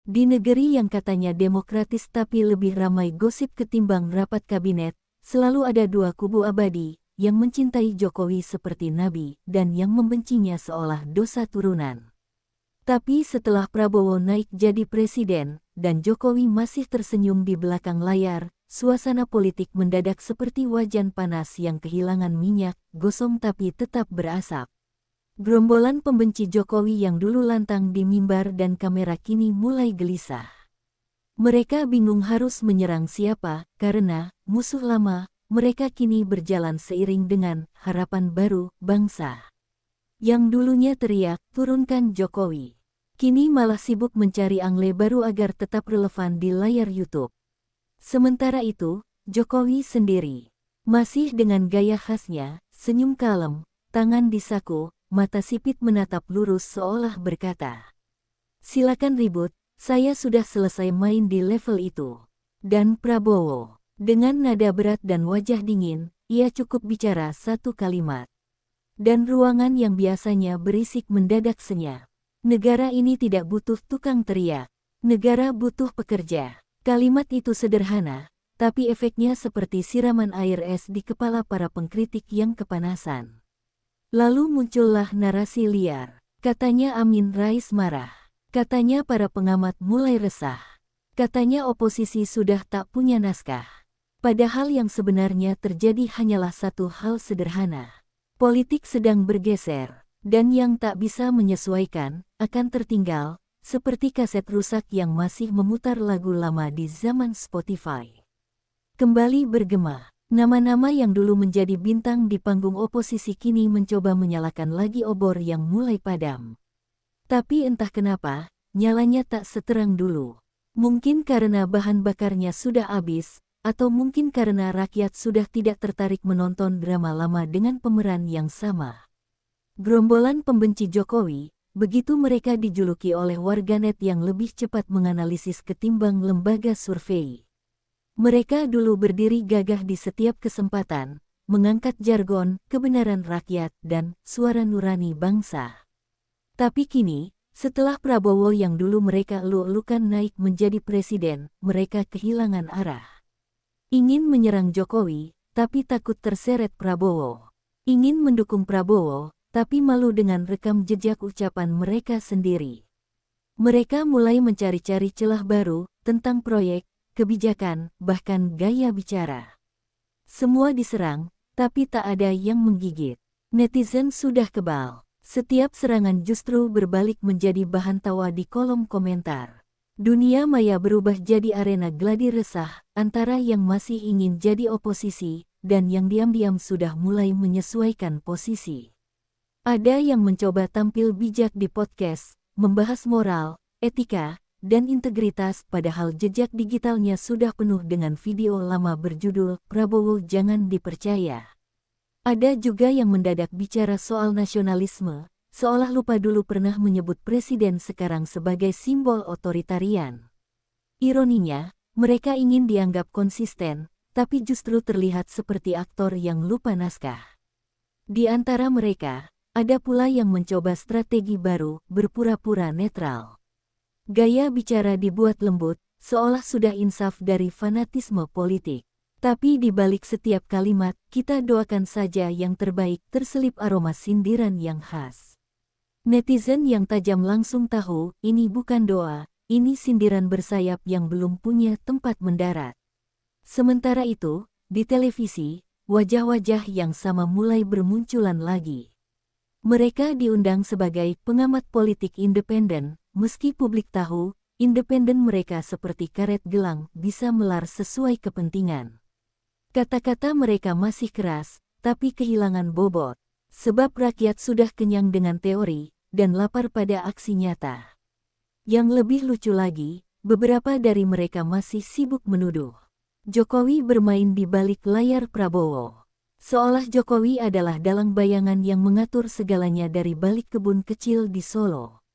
Di negeri yang katanya demokratis tapi lebih ramai gosip ketimbang rapat kabinet, selalu ada dua kubu abadi, yang mencintai Jokowi seperti nabi dan yang membencinya seolah dosa turunan. Tapi setelah Prabowo naik jadi presiden, dan Jokowi masih tersenyum di belakang layar, suasana politik mendadak seperti wajan panas yang kehilangan minyak, gosong tapi tetap berasap. Gerombolan pembenci Jokowi yang dulu lantang di mimbar dan kamera kini mulai gelisah. Mereka bingung harus menyerang siapa, karena musuh lama mereka kini berjalan seiring dengan harapan baru bangsa. Yang dulunya teriak, "Turunkan Jokowi!" kini malah sibuk mencari angle baru agar tetap relevan di layar YouTube. Sementara itu, Jokowi sendiri masih dengan gaya khasnya, senyum kalem, tangan di saku, mata sipit menatap lurus seolah berkata, "Silakan ribut, saya sudah selesai main di level itu." Dan Prabowo, dengan nada berat dan wajah dingin, ia cukup bicara satu kalimat. Dan ruangan yang biasanya berisik mendadak senyap. Negara ini tidak butuh tukang teriak. Negara butuh pekerja. Kalimat itu sederhana, tapi efeknya seperti siraman air es di kepala para pengkritik yang kepanasan. Lalu muncullah narasi liar. Katanya Amin Rais marah. Katanya para pengamat mulai resah. Katanya oposisi sudah tak punya naskah. Padahal yang sebenarnya terjadi hanyalah satu hal sederhana. Politik sedang bergeser, dan yang tak bisa menyesuaikan akan tertinggal, seperti kaset rusak yang masih memutar lagu lama di zaman Spotify. Kembali bergema. Nama-nama yang dulu menjadi bintang di panggung oposisi kini mencoba menyalakan lagi obor yang mulai padam. Tapi entah kenapa, nyalanya tak seterang dulu. Mungkin karena bahan bakarnya sudah habis, atau mungkin karena rakyat sudah tidak tertarik menonton drama lama dengan pemeran yang sama. Gerombolan pembenci Jokowi, begitu mereka dijuluki oleh warganet yang lebih cepat menganalisis ketimbang lembaga survei. Mereka dulu berdiri gagah di setiap kesempatan, mengangkat jargon, kebenaran rakyat, dan suara nurani bangsa. Tapi kini, setelah Prabowo yang dulu mereka elu-elukan naik menjadi presiden, mereka kehilangan arah. Ingin menyerang Jokowi, tapi takut terseret Prabowo. Ingin mendukung Prabowo, tapi malu dengan rekam jejak ucapan mereka sendiri. Mereka mulai mencari-cari celah baru tentang proyek, kebijakan, bahkan gaya bicara. Semua diserang, tapi tak ada yang menggigit. Netizen sudah kebal. Setiap serangan justru berbalik menjadi bahan tawa di kolom komentar. Dunia maya berubah jadi arena gladi resah antara yang masih ingin jadi oposisi dan yang diam-diam sudah mulai menyesuaikan posisi. Ada yang mencoba tampil bijak di podcast, membahas moral, etika, dan integritas padahal jejak digitalnya sudah penuh dengan video lama berjudul "Prabowo Jangan Dipercaya". Ada juga yang mendadak bicara soal nasionalisme, seolah lupa dulu pernah menyebut presiden sekarang sebagai simbol otoritarian. Ironinya, mereka ingin dianggap konsisten, tapi justru terlihat seperti aktor yang lupa naskah. Di antara mereka, ada pula yang mencoba strategi baru, berpura-pura netral. Gaya bicara dibuat lembut, seolah sudah insaf dari fanatisme politik. Tapi di balik setiap kalimat, kita doakan saja yang terbaik, terselip aroma sindiran yang khas. Netizen yang tajam langsung tahu, ini bukan doa, ini sindiran bersayap yang belum punya tempat mendarat. Sementara itu, di televisi, wajah-wajah yang sama mulai bermunculan lagi. Mereka diundang sebagai pengamat politik independen, meski publik tahu, independen mereka seperti karet gelang bisa melar sesuai kepentingan. Kata-kata mereka masih keras, tapi kehilangan bobot. Sebab rakyat sudah kenyang dengan teori, dan lapar pada aksi nyata. Yang lebih lucu lagi, beberapa dari mereka masih sibuk menuduh Jokowi bermain di balik layar Prabowo. Seolah Jokowi adalah dalang bayangan yang mengatur segalanya dari balik kebun kecil di Solo.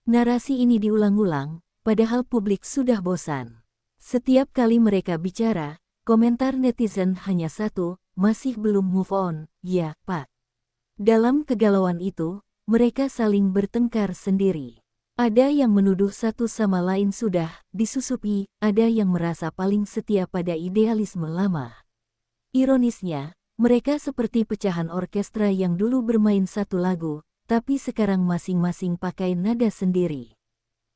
Narasi ini diulang-ulang, padahal publik sudah bosan. Setiap kali mereka bicara, komentar netizen hanya satu, "Masih belum move on, ya, Pak." Dalam kegalauan itu, mereka saling bertengkar sendiri. Ada yang menuduh satu sama lain sudah disusupi, ada yang merasa paling setia pada idealisme lama. Ironisnya, mereka seperti pecahan orkestra yang dulu bermain satu lagu, tapi sekarang masing-masing pakai nada sendiri.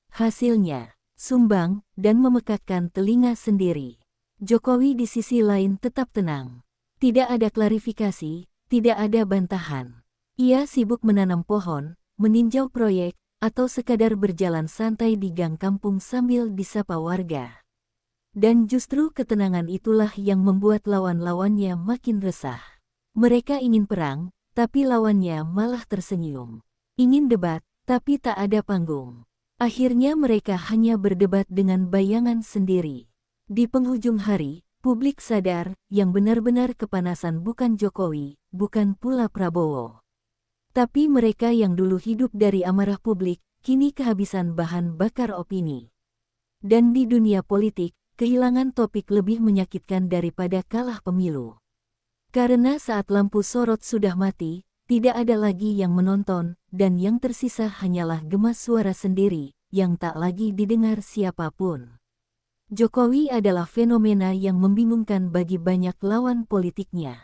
Hasilnya, sumbang dan memekakkan telinga sendiri. Jokowi di sisi lain tetap tenang. Tidak ada klarifikasi, tidak ada bantahan. Ia sibuk menanam pohon, meninjau proyek, atau sekadar berjalan santai di gang kampung sambil disapa warga. Dan justru ketenangan itulah yang membuat lawan-lawannya makin resah. Mereka ingin perang, tapi lawannya malah tersenyum. Ingin debat, tapi tak ada panggung. Akhirnya mereka hanya berdebat dengan bayangan sendiri. Di penghujung hari, publik sadar yang benar-benar kepanasan bukan Jokowi, bukan pula Prabowo. Tapi mereka yang dulu hidup dari amarah publik, kini kehabisan bahan bakar opini. Dan di dunia politik, kehilangan topik lebih menyakitkan daripada kalah pemilu. Karena saat lampu sorot sudah mati, tidak ada lagi yang menonton, dan yang tersisa hanyalah gemas suara sendiri, yang tak lagi didengar siapapun. Jokowi adalah fenomena yang membingungkan bagi banyak lawan politiknya.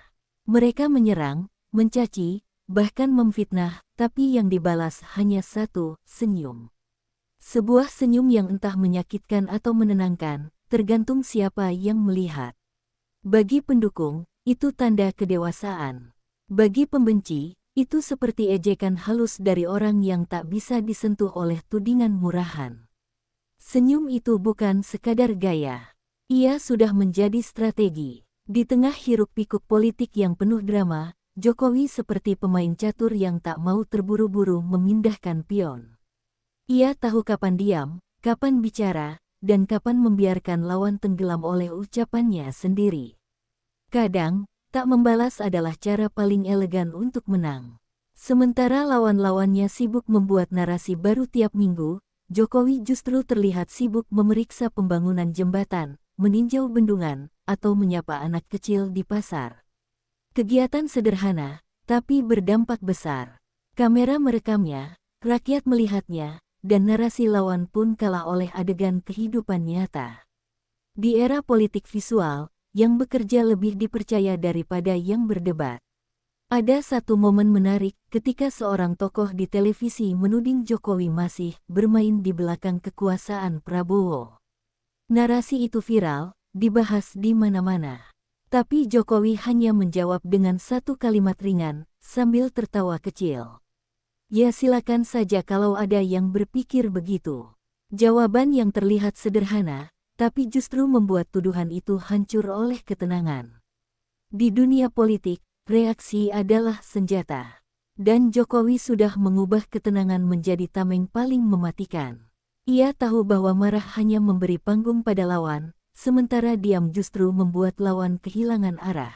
Mereka menyerang, mencaci, bahkan memfitnah, tapi yang dibalas hanya satu, senyum. Sebuah senyum yang entah menyakitkan atau menenangkan, tergantung siapa yang melihat. Bagi pendukung, itu tanda kedewasaan. Bagi pembenci, itu seperti ejekan halus dari orang yang tak bisa disentuh oleh tudingan murahan. Senyum itu bukan sekadar gaya. Ia sudah menjadi strategi. Di tengah hiruk-pikuk politik yang penuh drama, Jokowi seperti pemain catur yang tak mau terburu-buru memindahkan pion. Ia tahu kapan diam, kapan bicara, dan kapan membiarkan lawan tenggelam oleh ucapannya sendiri. Kadang, tak membalas adalah cara paling elegan untuk menang. Sementara lawan-lawannya sibuk membuat narasi baru tiap minggu, Jokowi justru terlihat sibuk memeriksa pembangunan jembatan, meninjau bendungan, atau menyapa anak kecil di pasar. Kegiatan sederhana, tapi berdampak besar. Kamera merekamnya, rakyat melihatnya, dan narasi lawan pun kalah oleh adegan kehidupan nyata. Di era politik visual, yang bekerja lebih dipercaya daripada yang berdebat. Ada satu momen menarik ketika seorang tokoh di televisi menuding Jokowi masih bermain di belakang kekuasaan Prabowo. Narasi itu viral, dibahas di mana-mana. Tapi Jokowi hanya menjawab dengan satu kalimat ringan, sambil tertawa kecil. Ya silakan saja kalau ada yang berpikir begitu. Jawaban yang terlihat sederhana, tapi justru membuat tuduhan itu hancur oleh ketenangan. Di dunia politik, reaksi adalah senjata. Dan Jokowi sudah mengubah ketenangan menjadi tameng paling mematikan. Ia tahu bahwa marah hanya memberi panggung pada lawan, sementara diam justru membuat lawan kehilangan arah.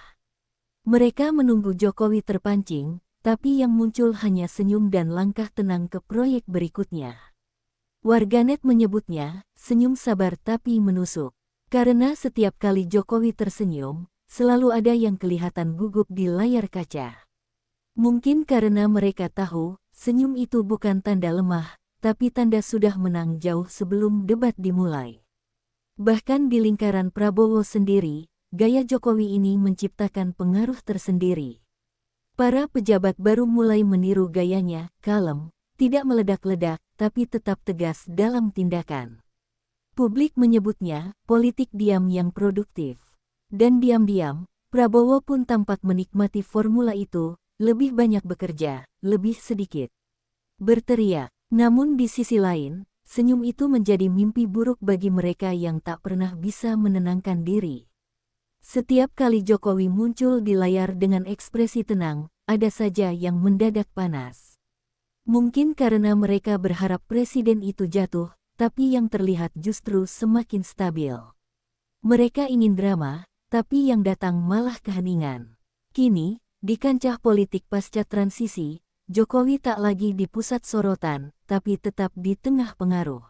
Mereka menunggu Jokowi terpancing, tapi yang muncul hanya senyum dan langkah tenang ke proyek berikutnya. Warganet menyebutnya, senyum sabar tapi menusuk. Karena setiap kali Jokowi tersenyum, selalu ada yang kelihatan gugup di layar kaca. Mungkin karena mereka tahu, senyum itu bukan tanda lemah, tapi tanda sudah menang jauh sebelum debat dimulai. Bahkan di lingkaran Prabowo sendiri, gaya Jokowi ini menciptakan pengaruh tersendiri. Para pejabat baru mulai meniru gayanya, kalem, tidak meledak-ledak, tapi tetap tegas dalam tindakan. Publik menyebutnya, politik diam yang produktif. Dan diam-diam, Prabowo pun tampak menikmati formula itu, lebih banyak bekerja, lebih sedikit berteriak. Namun di sisi lain, senyum itu menjadi mimpi buruk bagi mereka yang tak pernah bisa menenangkan diri. Setiap kali Jokowi muncul di layar dengan ekspresi tenang, ada saja yang mendadak panas. Mungkin karena mereka berharap presiden itu jatuh, tapi yang terlihat justru semakin stabil. Mereka ingin drama, tapi yang datang malah keheningan. Kini, di kancah politik pasca transisi, Jokowi tak lagi di pusat sorotan, tapi tetap di tengah pengaruh.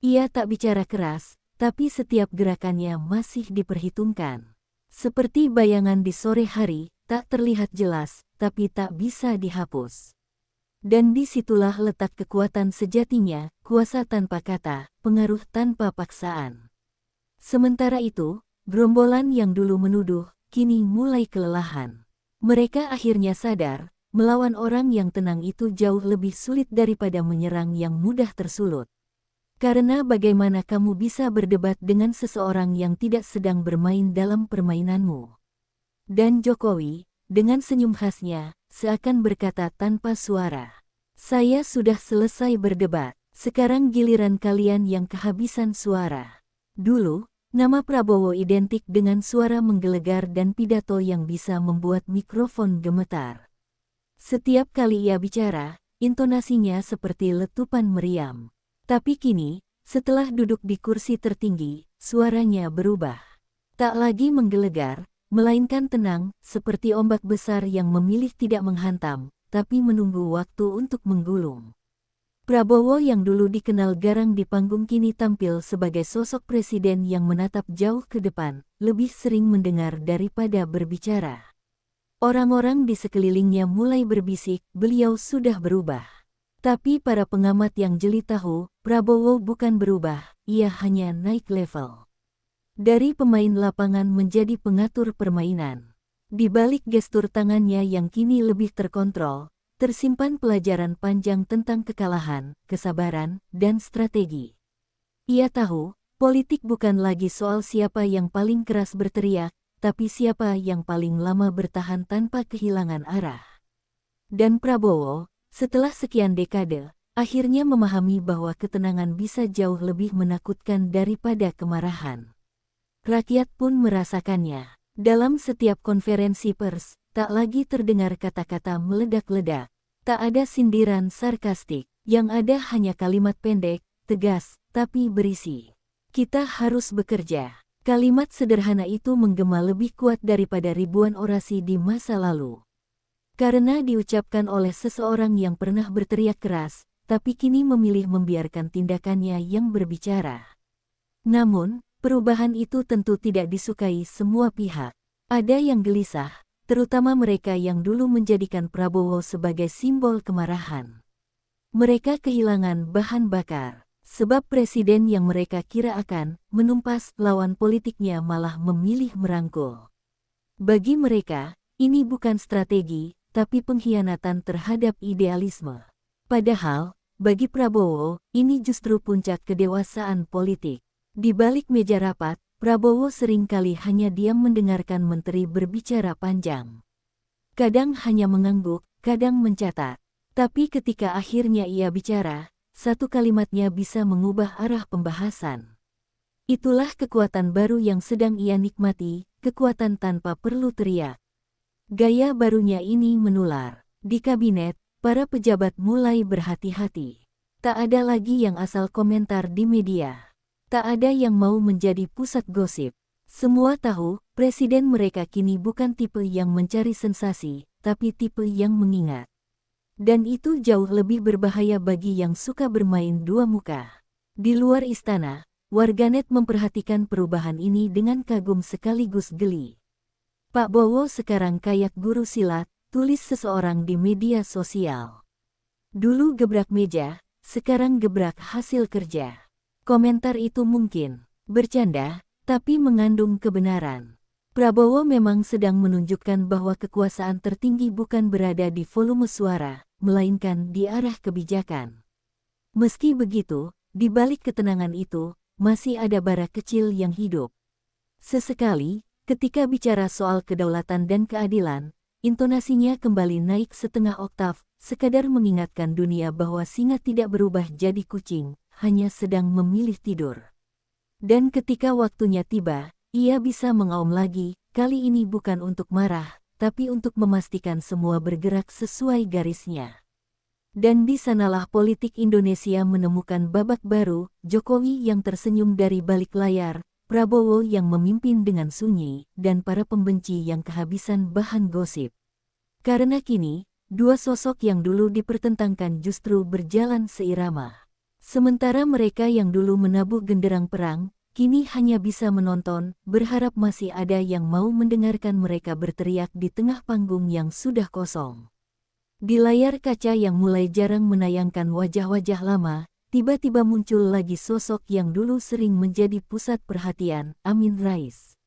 Ia tak bicara keras, tapi setiap gerakannya masih diperhitungkan. Seperti bayangan di sore hari, tak terlihat jelas, tapi tak bisa dihapus. Dan disitulah letak kekuatan sejatinya, kuasa tanpa kata, pengaruh tanpa paksaan. Sementara itu, gerombolan yang dulu menuduh, kini mulai kelelahan. Mereka akhirnya sadar, melawan orang yang tenang itu jauh lebih sulit daripada menyerang yang mudah tersulut. Karena bagaimana kamu bisa berdebat dengan seseorang yang tidak sedang bermain dalam permainanmu? Dan Jokowi, dengan senyum khasnya, seakan berkata tanpa suara. Saya sudah selesai berdebat, sekarang giliran kalian yang kehabisan suara. Dulu, nama Prabowo identik dengan suara menggelegar dan pidato yang bisa membuat mikrofon gemetar. Setiap kali ia bicara, intonasinya seperti letupan meriam. Tapi kini, setelah duduk di kursi tertinggi, suaranya berubah. Tak lagi menggelegar, melainkan tenang, seperti ombak besar yang memilih tidak menghantam, tapi menunggu waktu untuk menggulung. Prabowo yang dulu dikenal garang di panggung kini tampil sebagai sosok presiden yang menatap jauh ke depan, lebih sering mendengar daripada berbicara. Orang-orang di sekelilingnya mulai berbisik, beliau sudah berubah. Tapi para pengamat yang jeli tahu, Prabowo bukan berubah, ia hanya naik level. Dari pemain lapangan menjadi pengatur permainan. Di balik gestur tangannya yang kini lebih terkontrol, tersimpan pelajaran panjang tentang kekalahan, kesabaran, dan strategi. Ia tahu, politik bukan lagi soal siapa yang paling keras berteriak, tapi siapa yang paling lama bertahan tanpa kehilangan arah. Dan Prabowo, setelah sekian dekade, akhirnya memahami bahwa ketenangan bisa jauh lebih menakutkan daripada kemarahan. Rakyat pun merasakannya. Dalam setiap konferensi pers, tak lagi terdengar kata-kata meledak-ledak. Tak ada sindiran sarkastik, yang ada hanya kalimat pendek, tegas, tapi berisi. Kita harus bekerja. Kalimat sederhana itu menggema lebih kuat daripada ribuan orasi di masa lalu. Karena diucapkan oleh seseorang yang pernah berteriak keras, tapi kini memilih membiarkan tindakannya yang berbicara. Namun, perubahan itu tentu tidak disukai semua pihak. Ada yang gelisah, terutama mereka yang dulu menjadikan Prabowo sebagai simbol kemarahan. Mereka kehilangan bahan bakar, sebab presiden yang mereka kira akan menumpas lawan politiknya malah memilih merangkul. Bagi mereka, ini bukan strategi, tapi pengkhianatan terhadap idealisme. Padahal, bagi Prabowo, ini justru puncak kedewasaan politik. Di balik meja rapat, Prabowo seringkali hanya diam mendengarkan menteri berbicara panjang. Kadang hanya mengangguk, kadang mencatat. Tapi ketika akhirnya ia bicara, satu kalimatnya bisa mengubah arah pembahasan. Itulah kekuatan baru yang sedang ia nikmati, kekuatan tanpa perlu teriak. Gaya barunya ini menular. Di kabinet, para pejabat mulai berhati-hati. Tak ada lagi yang asal komentar di media. Tak ada yang mau menjadi pusat gosip. Semua tahu, presiden mereka kini bukan tipe yang mencari sensasi, tapi tipe yang mengingat. Dan itu jauh lebih berbahaya bagi yang suka bermain dua muka. Di luar istana, warganet memperhatikan perubahan ini dengan kagum sekaligus geli. Pak Bowo sekarang kayak guru silat, tulis seseorang di media sosial. Dulu gebrak meja, sekarang gebrak hasil kerja. Komentar itu mungkin bercanda, tapi mengandung kebenaran. Prabowo memang sedang menunjukkan bahwa kekuasaan tertinggi bukan berada di volume suara, melainkan di arah kebijakan. Meski begitu, di balik ketenangan itu, masih ada bara kecil yang hidup. Sesekali, ketika bicara soal kedaulatan dan keadilan, intonasinya kembali naik setengah oktav, sekadar mengingatkan dunia bahwa singa tidak berubah jadi kucing, hanya sedang memilih tidur. Dan ketika waktunya tiba, ia bisa mengaum lagi, kali ini bukan untuk marah, tapi untuk memastikan semua bergerak sesuai garisnya. Dan di sanalah politik Indonesia menemukan babak baru, Jokowi yang tersenyum dari balik layar, Prabowo yang memimpin dengan sunyi, dan para pembenci yang kehabisan bahan gosip. Karena kini, dua sosok yang dulu dipertentangkan justru berjalan seirama. Sementara mereka yang dulu menabuh genderang perang, kini hanya bisa menonton, berharap masih ada yang mau mendengarkan mereka berteriak di tengah panggung yang sudah kosong. Di layar kaca yang mulai jarang menayangkan wajah-wajah lama, tiba-tiba muncul lagi sosok yang dulu sering menjadi pusat perhatian, Amin Rais.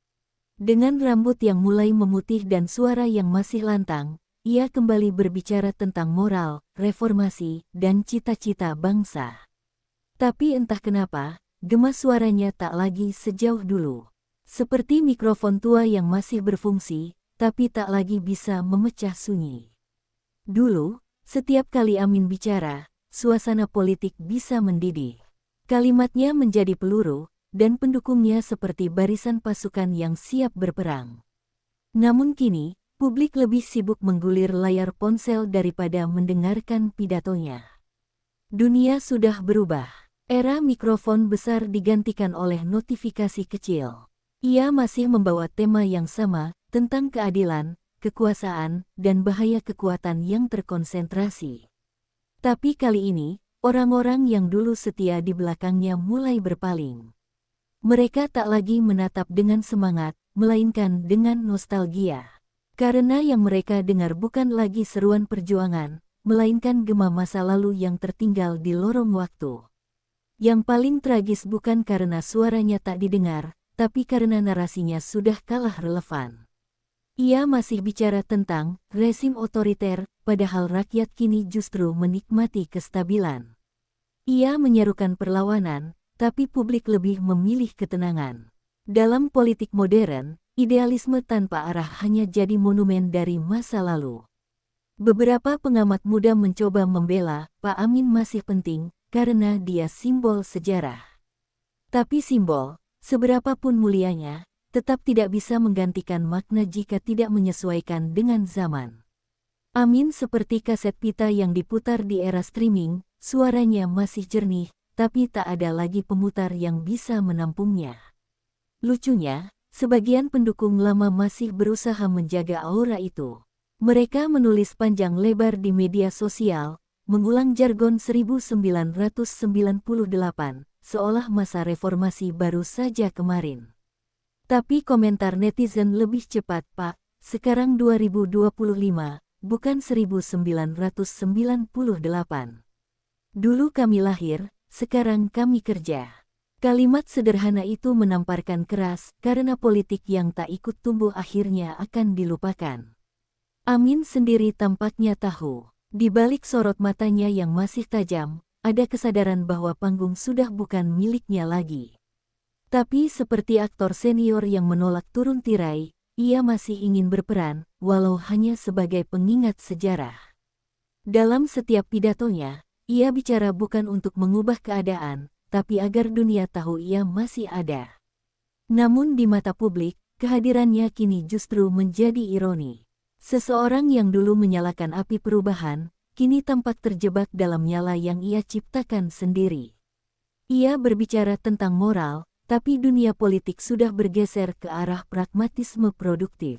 Dengan rambut yang mulai memutih dan suara yang masih lantang, ia kembali berbicara tentang moral, reformasi, dan cita-cita bangsa. Tapi entah kenapa, gema suaranya tak lagi sejauh dulu. Seperti mikrofon tua yang masih berfungsi, tapi tak lagi bisa memecah sunyi. Dulu, setiap kali Amin bicara, suasana politik bisa mendidih. Kalimatnya menjadi peluru, dan pendukungnya seperti barisan pasukan yang siap berperang. Namun kini, publik lebih sibuk menggulir layar ponsel daripada mendengarkan pidatonya. Dunia sudah berubah. Era mikrofon besar digantikan oleh notifikasi kecil. Ia masih membawa tema yang sama, tentang keadilan, kekuasaan, dan bahaya kekuatan yang terkonsentrasi. Tapi kali ini, orang-orang yang dulu setia di belakangnya mulai berpaling. Mereka tak lagi menatap dengan semangat, melainkan dengan nostalgia. Karena yang mereka dengar bukan lagi seruan perjuangan, melainkan gema masa lalu yang tertinggal di lorong waktu. Yang paling tragis bukan karena suaranya tak didengar, tapi karena narasinya sudah kalah relevan. Ia masih bicara tentang rezim otoriter, padahal rakyat kini justru menikmati kestabilan. Ia menyerukan perlawanan, tapi publik lebih memilih ketenangan. Dalam politik modern, idealisme tanpa arah hanya jadi monumen dari masa lalu. Beberapa pengamat muda mencoba membela Pak Amin masih penting, karena dia simbol sejarah. Tapi simbol, seberapapun mulianya, tetap tidak bisa menggantikan makna jika tidak menyesuaikan dengan zaman. Amin seperti kaset pita yang diputar di era streaming, suaranya masih jernih, tapi tak ada lagi pemutar yang bisa menampungnya. Lucunya, sebagian pendukung lama masih berusaha menjaga aura itu. Mereka menulis panjang lebar di media sosial, mengulang jargon 1998, seolah masa reformasi baru saja kemarin. Tapi komentar netizen lebih cepat, Pak, sekarang 2025, bukan 1998. Dulu kami lahir, sekarang kami kerja. Kalimat sederhana itu menamparkan keras, karena politik yang tak ikut tumbuh akhirnya akan dilupakan. Amin sendiri tampaknya tahu, di balik sorot matanya yang masih tajam, ada kesadaran bahwa panggung sudah bukan miliknya lagi. Tapi seperti aktor senior yang menolak turun tirai, ia masih ingin berperan, walau hanya sebagai pengingat sejarah. Dalam setiap pidatonya, ia bicara bukan untuk mengubah keadaan, tapi agar dunia tahu ia masih ada. Namun di mata publik, kehadirannya kini justru menjadi ironi. Seseorang yang dulu menyalakan api perubahan, kini tampak terjebak dalam nyala yang ia ciptakan sendiri. Ia berbicara tentang moral, tapi dunia politik sudah bergeser ke arah pragmatisme produktif.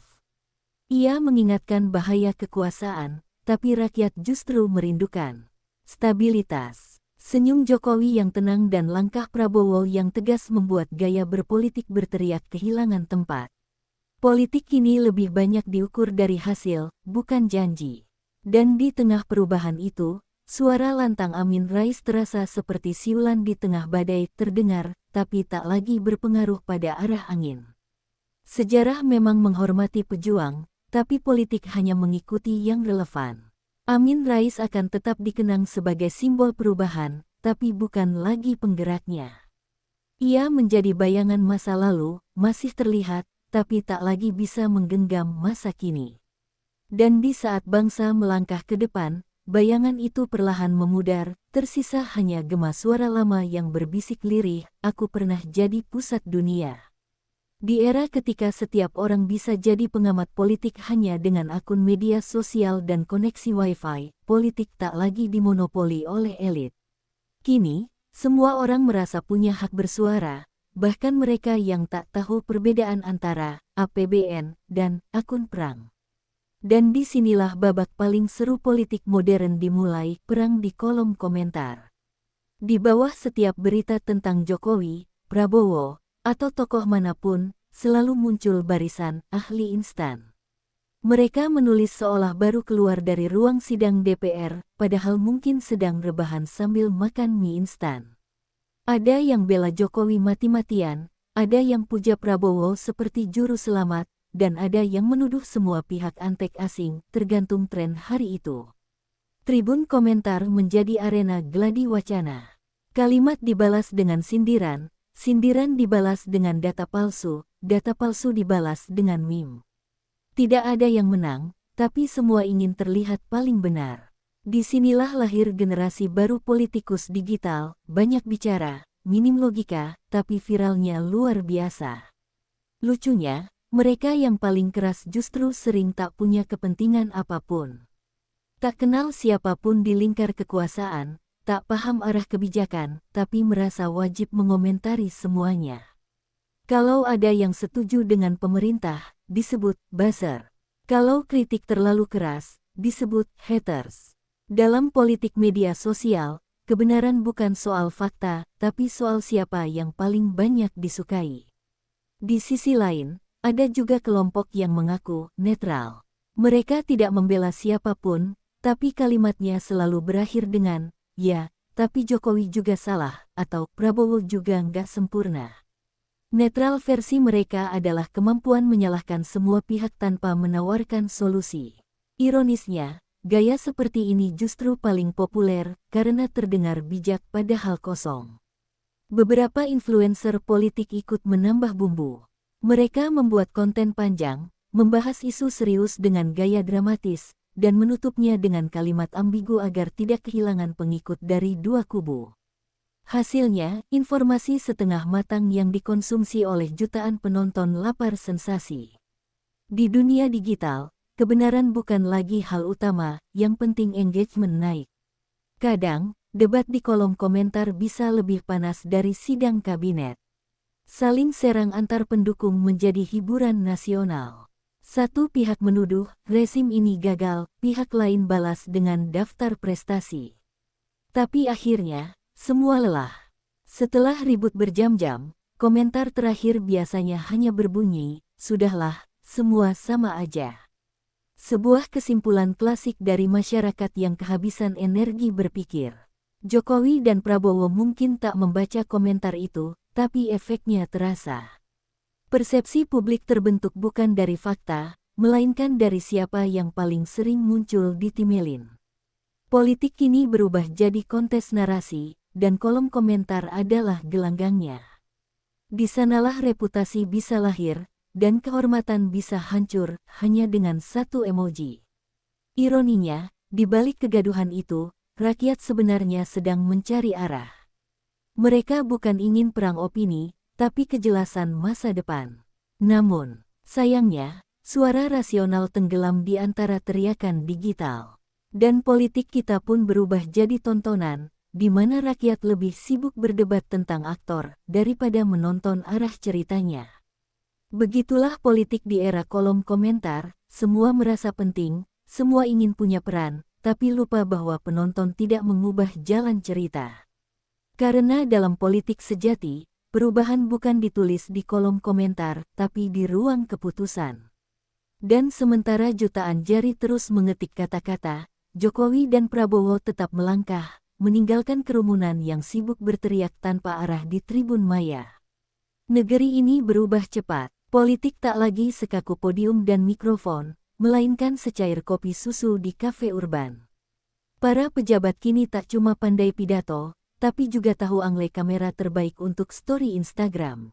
Ia mengingatkan bahaya kekuasaan, tapi rakyat justru merindukan stabilitas. Senyum Jokowi yang tenang dan langkah Prabowo yang tegas membuat gaya berpolitik berteriak kehilangan tempat. Politik kini lebih banyak diukur dari hasil, bukan janji. Dan di tengah perubahan itu, suara lantang Amin Rais terasa seperti siulan di tengah badai terdengar, tapi tak lagi berpengaruh pada arah angin. Sejarah memang menghormati pejuang, tapi politik hanya mengikuti yang relevan. Amin Rais akan tetap dikenang sebagai simbol perubahan, tapi bukan lagi penggeraknya. Ia menjadi bayangan masa lalu, masih terlihat, tapi tak lagi bisa menggenggam masa kini. Dan di saat bangsa melangkah ke depan, bayangan itu perlahan memudar, tersisa hanya gema suara lama yang berbisik lirih, aku pernah jadi pusat dunia. Di era ketika setiap orang bisa jadi pengamat politik hanya dengan akun media sosial dan koneksi wifi, politik tak lagi dimonopoli oleh elit. Kini, semua orang merasa punya hak bersuara, bahkan mereka yang tak tahu perbedaan antara APBN dan akun perang. Dan disinilah babak paling seru politik modern dimulai, perang di kolom komentar. Di bawah setiap berita tentang Jokowi, Prabowo, atau tokoh manapun, selalu muncul barisan ahli instan. Mereka menulis seolah baru keluar dari ruang sidang DPR, padahal mungkin sedang rebahan sambil makan mie instan. Ada yang bela Jokowi mati-matian, ada yang puja Prabowo seperti juru selamat, dan ada yang menuduh semua pihak antek asing, tergantung tren hari itu. Tribun komentar menjadi arena gladi wacana. Kalimat dibalas dengan sindiran, sindiran dibalas dengan data palsu dibalas dengan meme. Tidak ada yang menang, tapi semua ingin terlihat paling benar. Disinilah lahir generasi baru politikus digital, banyak bicara, minim logika, tapi viralnya luar biasa. Lucunya, mereka yang paling keras justru sering tak punya kepentingan apapun. Tak kenal siapapun di lingkar kekuasaan, tak paham arah kebijakan, tapi merasa wajib mengomentari semuanya. Kalau ada yang setuju dengan pemerintah, disebut buzzer. Kalau kritik terlalu keras, disebut haters. Dalam politik media sosial, kebenaran bukan soal fakta, tapi soal siapa yang paling banyak disukai. Di sisi lain, ada juga kelompok yang mengaku netral. Mereka tidak membela siapapun, tapi kalimatnya selalu berakhir dengan, ya, tapi Jokowi juga salah, atau Prabowo juga nggak sempurna. Netral versi mereka adalah kemampuan menyalahkan semua pihak tanpa menawarkan solusi. Ironisnya, gaya seperti ini justru paling populer karena terdengar bijak padahal kosong. Beberapa influencer politik ikut menambah bumbu. Mereka membuat konten panjang, membahas isu serius dengan gaya dramatis, dan menutupnya dengan kalimat ambigu agar tidak kehilangan pengikut dari dua kubu. Hasilnya, informasi setengah matang yang dikonsumsi oleh jutaan penonton lapar sensasi. Di dunia digital, kebenaran bukan lagi hal utama, yang penting engagement naik. Kadang, debat di kolom komentar bisa lebih panas dari sidang kabinet. Saling serang antar pendukung menjadi hiburan nasional. Satu pihak menuduh rezim ini gagal, pihak lain balas dengan daftar prestasi. Tapi akhirnya, semua lelah. Setelah ribut berjam-jam, komentar terakhir biasanya hanya berbunyi, "Sudahlah, semua sama aja." Sebuah kesimpulan klasik dari masyarakat yang kehabisan energi berpikir. Jokowi dan Prabowo mungkin tak membaca komentar itu, tapi efeknya terasa. Persepsi publik terbentuk bukan dari fakta, melainkan dari siapa yang paling sering muncul di timeline. Politik kini berubah jadi kontes narasi, dan kolom komentar adalah gelanggangnya. Di sanalah reputasi bisa lahir, dan kehormatan bisa hancur hanya dengan satu emoji. Ironinya, di balik kegaduhan itu, rakyat sebenarnya sedang mencari arah. Mereka bukan ingin perang opini, tapi kejelasan masa depan. Namun, sayangnya, suara rasional tenggelam di antara teriakan digital. Dan politik kita pun berubah jadi tontonan, di mana rakyat lebih sibuk berdebat tentang aktor daripada menonton arah ceritanya. Begitulah politik di era kolom komentar, semua merasa penting, semua ingin punya peran, tapi lupa bahwa penonton tidak mengubah jalan cerita. Karena dalam politik sejati, perubahan bukan ditulis di kolom komentar, tapi di ruang keputusan. Dan sementara jutaan jari terus mengetik kata-kata, Jokowi dan Prabowo tetap melangkah, meninggalkan kerumunan yang sibuk berteriak tanpa arah di tribun maya. Negeri ini berubah cepat, politik tak lagi sekaku podium dan mikrofon, melainkan secair kopi susu di kafe urban. Para pejabat kini tak cuma pandai pidato, tapi juga tahu angle kamera terbaik untuk story Instagram.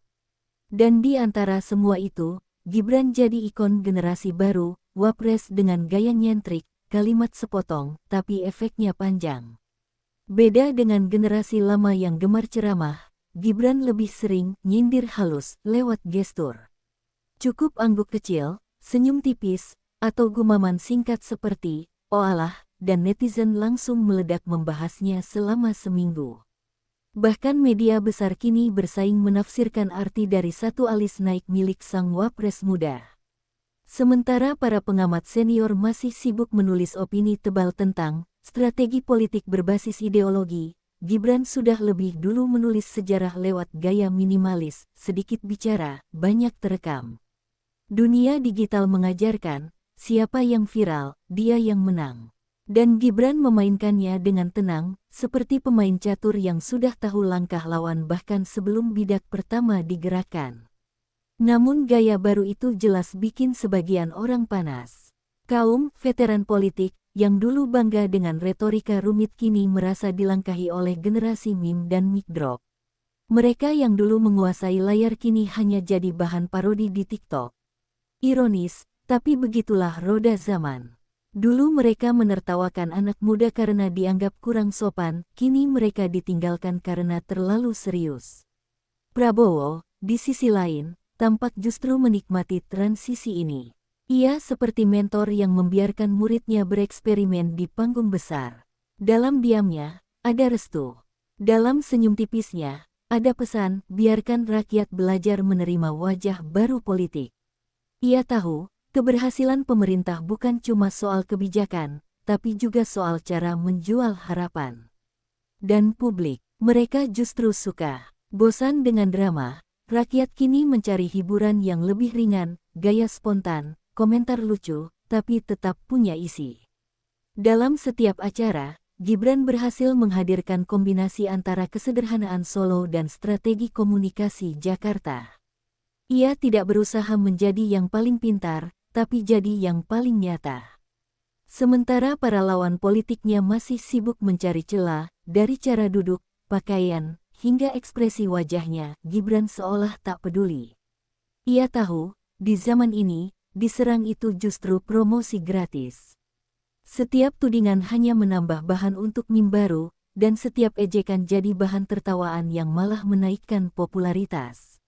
Dan di antara semua itu, Gibran jadi ikon generasi baru, wapres dengan gaya nyentrik, kalimat sepotong, tapi efeknya panjang. Beda dengan generasi lama yang gemar ceramah, Gibran lebih sering nyindir halus lewat gestur. Cukup angguk kecil, senyum tipis, atau gumaman singkat seperti, "Oh alah," dan netizen langsung meledak membahasnya selama seminggu. Bahkan media besar kini bersaing menafsirkan arti dari satu alis naik milik sang wapres muda. Sementara para pengamat senior masih sibuk menulis opini tebal tentang strategi politik berbasis ideologi, Gibran sudah lebih dulu menulis sejarah lewat gaya minimalis, sedikit bicara, banyak terekam. Dunia digital mengajarkan, siapa yang viral, dia yang menang. Dan Gibran memainkannya dengan tenang, seperti pemain catur yang sudah tahu langkah lawan bahkan sebelum bidak pertama digerakkan. Namun gaya baru itu jelas bikin sebagian orang panas. Kaum veteran politik, yang dulu bangga dengan retorika rumit kini merasa dilangkahi oleh generasi meme dan mic drop. Mereka yang dulu menguasai layar kini hanya jadi bahan parodi di TikTok. Ironis, tapi begitulah roda zaman. Dulu mereka menertawakan anak muda karena dianggap kurang sopan, kini mereka ditinggalkan karena terlalu serius. Prabowo, di sisi lain, tampak justru menikmati transisi ini. Ia seperti mentor yang membiarkan muridnya bereksperimen di panggung besar. Dalam diamnya, ada restu. Dalam senyum tipisnya, ada pesan, biarkan rakyat belajar menerima wajah baru politik. Ia tahu, keberhasilan pemerintah bukan cuma soal kebijakan, tapi juga soal cara menjual harapan. Dan publik, mereka justru suka. Bosan dengan drama, rakyat kini mencari hiburan yang lebih ringan, gaya spontan, komentar lucu, tapi tetap punya isi. Dalam setiap acara, Gibran berhasil menghadirkan kombinasi antara kesederhanaan Solo dan strategi komunikasi Jakarta. Ia tidak berusaha menjadi yang paling pintar, tapi jadi yang paling nyata. Sementara para lawan politiknya masih sibuk mencari celah, dari cara duduk, pakaian, hingga ekspresi wajahnya, Gibran seolah tak peduli. Ia tahu, di zaman ini, diserang itu justru promosi gratis. Setiap tudingan hanya menambah bahan untuk meme baru, dan setiap ejekan jadi bahan tertawaan yang malah menaikkan popularitas.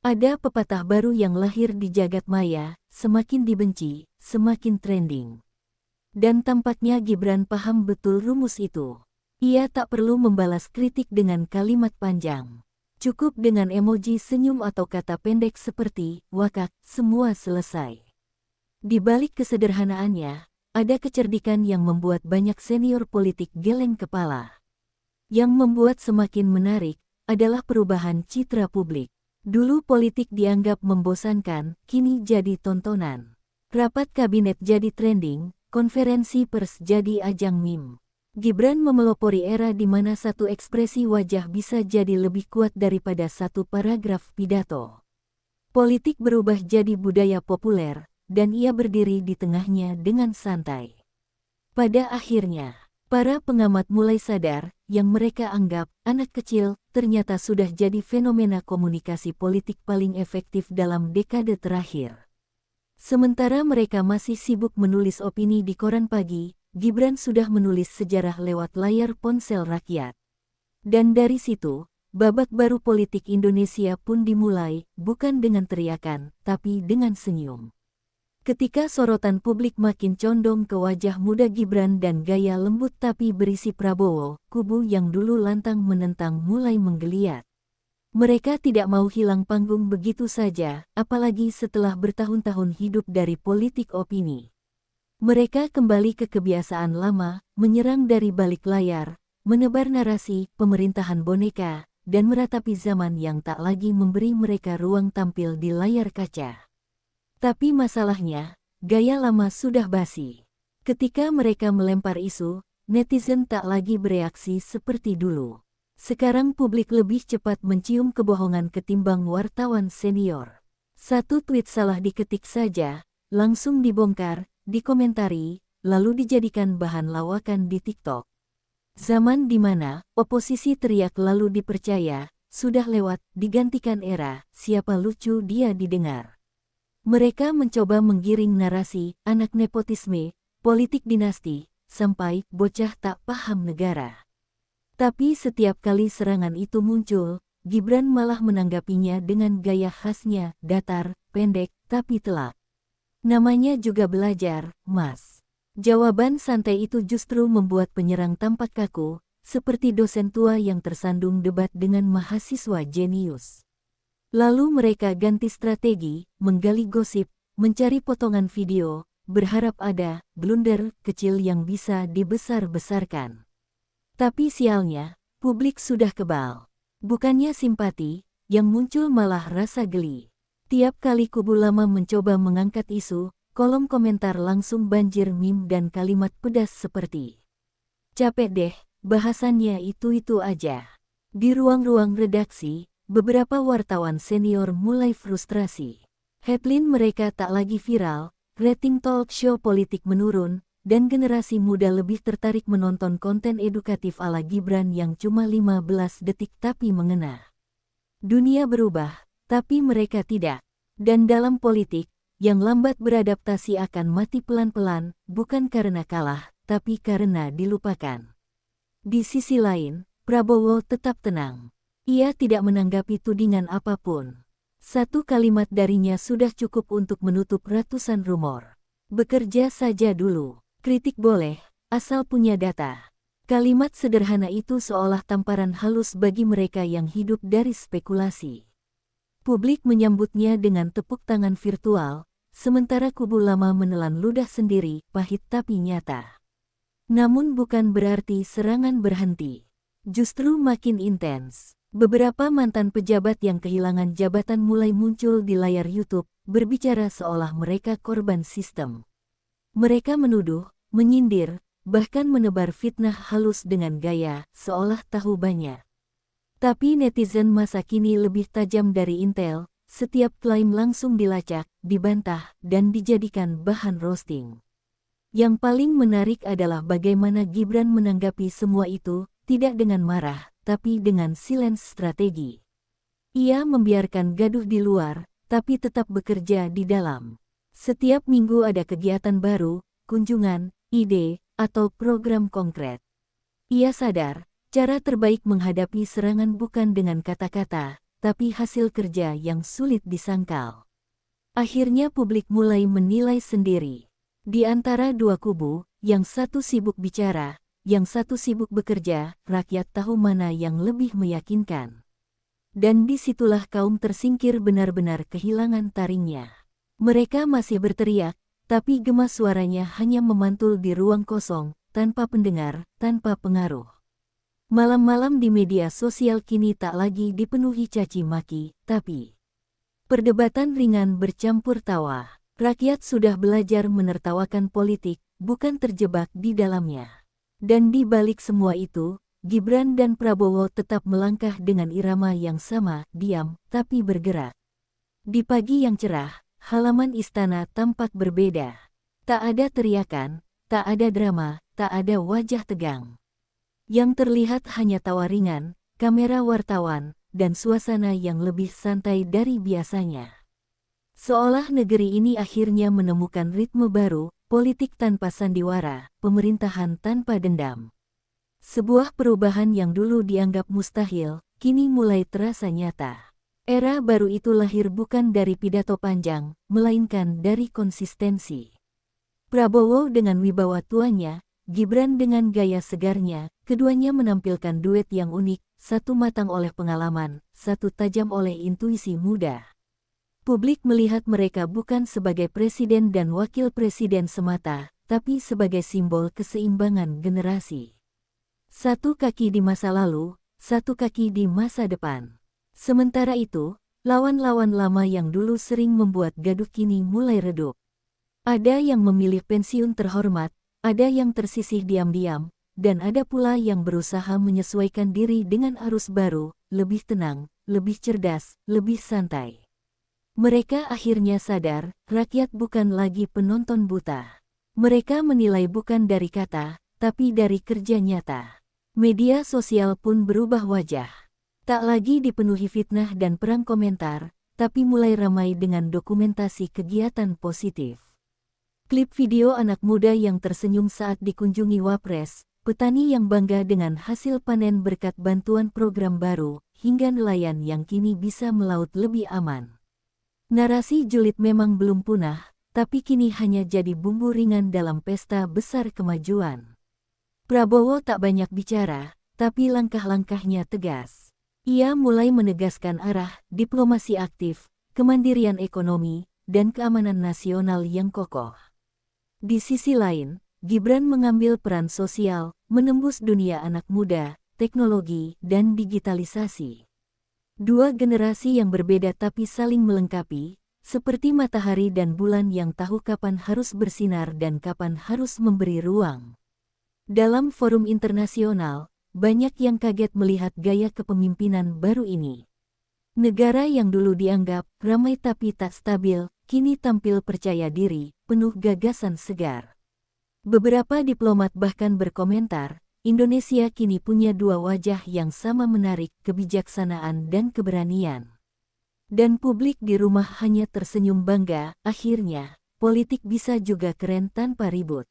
Ada pepatah baru yang lahir di jagat maya, semakin dibenci, semakin trending. Dan tampaknya Gibran paham betul rumus itu. Ia tak perlu membalas kritik dengan kalimat panjang. Cukup dengan emoji senyum atau kata pendek seperti, wakak, semua selesai. Di balik kesederhanaannya, ada kecerdikan yang membuat banyak senior politik geleng kepala. Yang membuat semakin menarik, adalah perubahan citra publik. Dulu politik dianggap membosankan, kini jadi tontonan. Rapat kabinet jadi trending, konferensi pers jadi ajang meme. Gibran memelopori era di mana satu ekspresi wajah bisa jadi lebih kuat daripada satu paragraf pidato. Politik berubah jadi budaya populer, dan ia berdiri di tengahnya dengan santai. Pada akhirnya, para pengamat mulai sadar, yang mereka anggap anak kecil, ternyata sudah jadi fenomena komunikasi politik paling efektif dalam dekade terakhir. Sementara mereka masih sibuk menulis opini di koran pagi, Gibran sudah menulis sejarah lewat layar ponsel rakyat. Dan dari situ, babak baru politik Indonesia pun dimulai, bukan dengan teriakan, tapi dengan senyum. Ketika sorotan publik makin condong ke wajah muda Gibran dan gaya lembut tapi berisi Prabowo, kubu yang dulu lantang menentang mulai menggeliat. Mereka tidak mau hilang panggung begitu saja, apalagi setelah bertahun-tahun hidup dari politik opini. Mereka kembali ke kebiasaan lama, menyerang dari balik layar, menebar narasi, pemerintahan boneka, dan meratapi zaman yang tak lagi memberi mereka ruang tampil di layar kaca. Tapi masalahnya, gaya lama sudah basi. Ketika mereka melempar isu, netizen tak lagi bereaksi seperti dulu. Sekarang publik lebih cepat mencium kebohongan ketimbang wartawan senior. Satu tweet salah diketik saja, langsung dibongkar, dikomentari, lalu dijadikan bahan lawakan di TikTok. Zaman di mana oposisi teriak lalu dipercaya, sudah lewat, digantikan era, siapa lucu dia didengar. Mereka mencoba menggiring narasi, anak nepotisme, politik dinasti, sampai bocah tak paham negara. Tapi setiap kali serangan itu muncul, Gibran malah menanggapinya dengan gaya khasnya, datar, pendek, tapi telak. Namanya juga belajar, Mas. Jawaban santai itu justru membuat penyerang tampak kaku, seperti dosen tua yang tersandung debat dengan mahasiswa jenius. Lalu mereka ganti strategi, menggali gosip, mencari potongan video, berharap ada blunder kecil yang bisa dibesar-besarkan. Tapi sialnya, publik sudah kebal. Bukannya simpati, yang muncul malah rasa geli. Tiap kali kubu lama mencoba mengangkat isu, kolom komentar langsung banjir meme dan kalimat pedas seperti, "Capek deh, bahasannya itu-itu aja." Di ruang-ruang redaksi, beberapa wartawan senior mulai frustrasi. Headline mereka tak lagi viral, rating talk show politik menurun, dan generasi muda lebih tertarik menonton konten edukatif ala Gibran yang cuma 15 detik tapi mengena. Dunia berubah, tapi mereka tidak. Dan dalam politik, yang lambat beradaptasi akan mati pelan-pelan, bukan karena kalah, tapi karena dilupakan. Di sisi lain, Prabowo tetap tenang. Ia tidak menanggapi tudingan apapun. Satu kalimat darinya sudah cukup untuk menutup ratusan rumor. Bekerja saja dulu. Kritik boleh, asal punya data. Kalimat sederhana itu seolah tamparan halus bagi mereka yang hidup dari spekulasi. Publik menyambutnya dengan tepuk tangan virtual, sementara kubu lama menelan ludah sendiri, pahit tapi nyata. Namun bukan berarti serangan berhenti. Justru makin intens. Beberapa mantan pejabat yang kehilangan jabatan mulai muncul di layar YouTube, berbicara seolah mereka korban sistem. Mereka menuduh, menyindir, bahkan menebar fitnah halus dengan gaya seolah tahu banyak. Tapi netizen masa kini lebih tajam dari intel, setiap klaim langsung dilacak, dibantah, dan dijadikan bahan roasting. Yang paling menarik adalah bagaimana Gibran menanggapi semua itu, tidak dengan marah, tapi dengan silence strategi. Ia membiarkan gaduh di luar, tapi tetap bekerja di dalam. Setiap minggu ada kegiatan baru, kunjungan, ide, atau program konkret. Ia sadar, cara terbaik menghadapi serangan bukan dengan kata-kata, tapi hasil kerja yang sulit disangkal. Akhirnya publik mulai menilai sendiri. Di antara dua kubu, yang satu sibuk bicara, yang satu sibuk bekerja, rakyat tahu mana yang lebih meyakinkan. Dan disitulah kaum tersingkir benar-benar kehilangan taringnya. Mereka masih berteriak, tapi gema suaranya hanya memantul di ruang kosong, tanpa pendengar, tanpa pengaruh. Malam-malam di media sosial kini tak lagi dipenuhi caci maki, tapi perdebatan ringan bercampur tawa. Rakyat sudah belajar menertawakan politik, bukan terjebak di dalamnya. Dan di balik semua itu, Gibran dan Prabowo tetap melangkah dengan irama yang sama, diam, tapi bergerak. Di pagi yang cerah, halaman istana tampak berbeda. Tak ada teriakan, tak ada drama, tak ada wajah tegang. Yang terlihat hanya tawa ringan, kamera wartawan, dan suasana yang lebih santai dari biasanya. Seolah negeri ini akhirnya menemukan ritme baru, politik tanpa sandiwara, pemerintahan tanpa dendam. Sebuah perubahan yang dulu dianggap mustahil, kini mulai terasa nyata. Era baru itu lahir bukan dari pidato panjang, melainkan dari konsistensi. Prabowo dengan wibawa tuanya, Gibran dengan gaya segarnya, keduanya menampilkan duet yang unik, satu matang oleh pengalaman, satu tajam oleh intuisi muda. Publik melihat mereka bukan sebagai presiden dan wakil presiden semata, tapi sebagai simbol keseimbangan generasi. Satu kaki di masa lalu, satu kaki di masa depan. Sementara itu, lawan-lawan lama yang dulu sering membuat gaduh kini mulai redup. Ada yang memilih pensiun terhormat, ada yang tersisih diam-diam, dan ada pula yang berusaha menyesuaikan diri dengan arus baru, lebih tenang, lebih cerdas, lebih santai. Mereka akhirnya sadar, rakyat bukan lagi penonton buta. Mereka menilai bukan dari kata, tapi dari kerja nyata. Media sosial pun berubah wajah. Tak lagi dipenuhi fitnah dan perang komentar, tapi mulai ramai dengan dokumentasi kegiatan positif. Klip video anak muda yang tersenyum saat dikunjungi Wapres, petani yang bangga dengan hasil panen berkat bantuan program baru, hingga nelayan yang kini bisa melaut lebih aman. Narasi julid memang belum punah, tapi kini hanya jadi bumbu ringan dalam pesta besar kemajuan. Prabowo tak banyak bicara, tapi langkah-langkahnya tegas. Ia mulai menegaskan arah, diplomasi aktif, kemandirian ekonomi, dan keamanan nasional yang kokoh. Di sisi lain, Gibran mengambil peran sosial, menembus dunia anak muda, teknologi, dan digitalisasi. Dua generasi yang berbeda tapi saling melengkapi, seperti matahari dan bulan yang tahu kapan harus bersinar dan kapan harus memberi ruang. Dalam forum internasional, banyak yang kaget melihat gaya kepemimpinan baru ini. Negara yang dulu dianggap ramai tapi tak stabil, kini tampil percaya diri, penuh gagasan segar. Beberapa diplomat bahkan berkomentar, Indonesia kini punya dua wajah yang sama menarik, kebijaksanaan dan keberanian. Dan publik di rumah hanya tersenyum bangga, akhirnya, politik bisa juga keren tanpa ribut.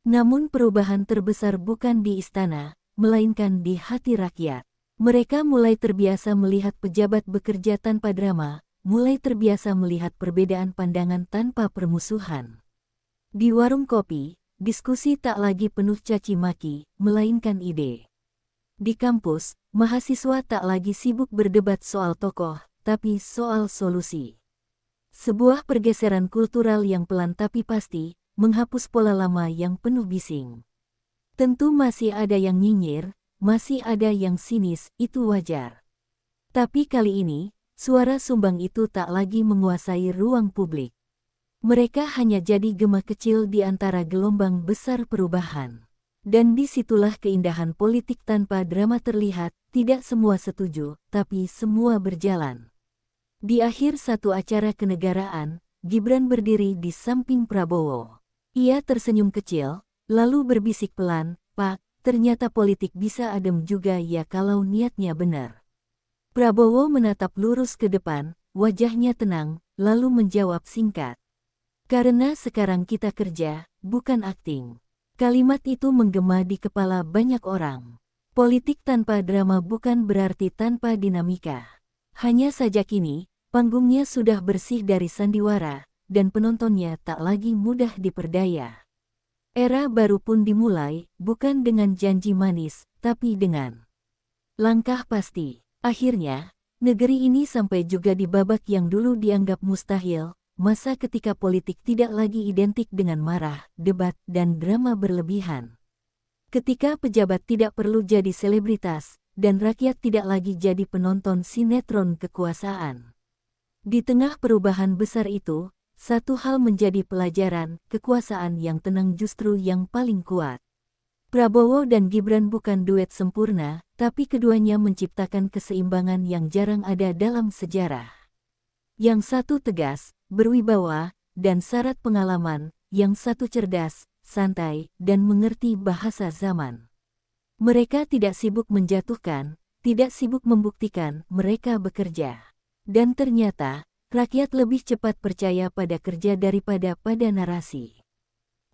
Namun perubahan terbesar bukan di istana, melainkan di hati rakyat. Mereka mulai terbiasa melihat pejabat bekerja tanpa drama, mulai terbiasa melihat perbedaan pandangan tanpa permusuhan. Di warung kopi, diskusi tak lagi penuh caci maki, melainkan ide. Di kampus, mahasiswa tak lagi sibuk berdebat soal tokoh, tapi soal solusi. Sebuah pergeseran kultural yang pelan tapi pasti, menghapus pola lama yang penuh bising. Tentu masih ada yang nyinyir, masih ada yang sinis, itu wajar. Tapi kali ini, suara sumbang itu tak lagi menguasai ruang publik. Mereka hanya jadi gema kecil di antara gelombang besar perubahan. Dan disitulah keindahan politik tanpa drama terlihat, tidak semua setuju, tapi semua berjalan. Di akhir satu acara kenegaraan, Gibran berdiri di samping Prabowo. Ia tersenyum kecil, lalu berbisik pelan, "Pak, ternyata politik bisa adem juga ya kalau niatnya benar." Prabowo menatap lurus ke depan, wajahnya tenang, lalu menjawab singkat. "Karena sekarang kita kerja, bukan akting." Kalimat itu menggema di kepala banyak orang. Politik tanpa drama bukan berarti tanpa dinamika. Hanya saja kini, panggungnya sudah bersih dari sandiwara, dan penontonnya tak lagi mudah diperdaya. Era baru pun dimulai, bukan dengan janji manis, tapi dengan langkah pasti. Akhirnya, negeri ini sampai juga di babak yang dulu dianggap mustahil, masa ketika politik tidak lagi identik dengan marah, debat, dan drama berlebihan. Ketika pejabat tidak perlu jadi selebritas, dan rakyat tidak lagi jadi penonton sinetron kekuasaan. Di tengah perubahan besar itu, satu hal menjadi pelajaran, kekuasaan yang tenang justru yang paling kuat. Prabowo dan Gibran bukan duet sempurna, tapi keduanya menciptakan keseimbangan yang jarang ada dalam sejarah. Yang satu tegas, berwibawa, dan syarat pengalaman, yang satu cerdas, santai, dan mengerti bahasa zaman. Mereka tidak sibuk menjatuhkan, tidak sibuk membuktikan, mereka bekerja. Dan ternyata, rakyat lebih cepat percaya pada kerja daripada pada narasi.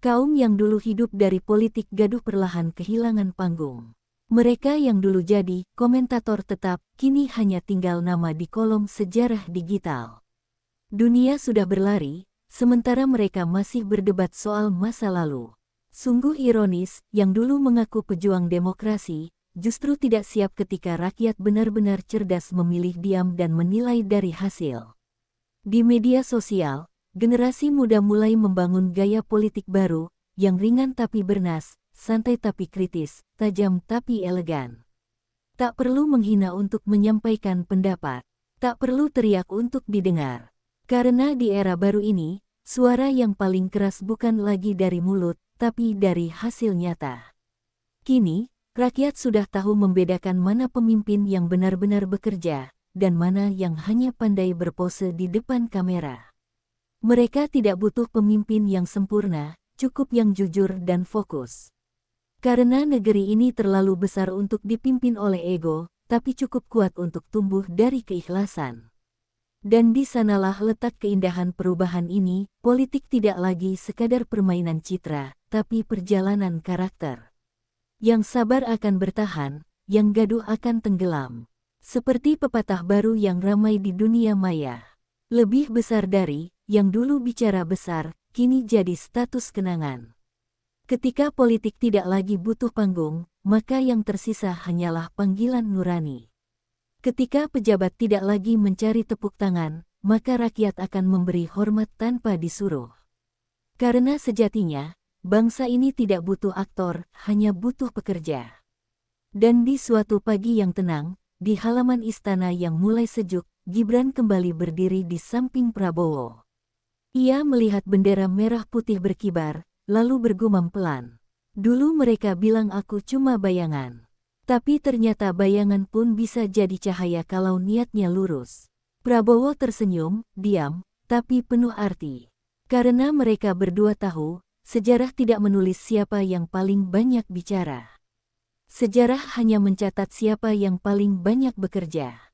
Kaum yang dulu hidup dari politik gaduh perlahan kehilangan panggung. Mereka yang dulu jadi komentator tetap, kini hanya tinggal nama di kolom sejarah digital. Dunia sudah berlari, sementara mereka masih berdebat soal masa lalu. Sungguh ironis, yang dulu mengaku pejuang demokrasi, justru tidak siap ketika rakyat benar-benar cerdas memilih diam dan menilai dari hasil. Di media sosial, generasi muda mulai membangun gaya politik baru, yang ringan tapi bernas, santai tapi kritis, tajam tapi elegan. Tak perlu menghina untuk menyampaikan pendapat. Tak perlu teriak untuk didengar. Karena di era baru ini, suara yang paling keras bukan lagi dari mulut, tapi dari hasil nyata. Kini, rakyat sudah tahu membedakan mana pemimpin yang benar-benar bekerja, dan mana yang hanya pandai berpose di depan kamera. Mereka tidak butuh pemimpin yang sempurna, cukup yang jujur dan fokus. Karena negeri ini terlalu besar untuk dipimpin oleh ego, tapi cukup kuat untuk tumbuh dari keikhlasan. Dan di sanalah letak keindahan perubahan ini, politik tidak lagi sekadar permainan citra, tapi perjalanan karakter. Yang sabar akan bertahan, yang gaduh akan tenggelam. Seperti pepatah baru yang ramai di dunia maya. Lebih besar dari, yang dulu bicara besar, kini jadi status kenangan. Ketika politik tidak lagi butuh panggung, maka yang tersisa hanyalah panggilan nurani. Ketika pejabat tidak lagi mencari tepuk tangan, maka rakyat akan memberi hormat tanpa disuruh. Karena sejatinya, bangsa ini tidak butuh aktor, hanya butuh pekerja. Dan di suatu pagi yang tenang, di halaman istana yang mulai sejuk, Gibran kembali berdiri di samping Prabowo. Ia melihat bendera merah putih berkibar, lalu bergumam pelan. Dulu mereka bilang aku cuma bayangan. Tapi ternyata bayangan pun bisa jadi cahaya kalau niatnya lurus. Prabowo tersenyum, diam, tapi penuh arti. Karena mereka berdua tahu, sejarah tidak menulis siapa yang paling banyak bicara. Sejarah hanya mencatat siapa yang paling banyak bekerja.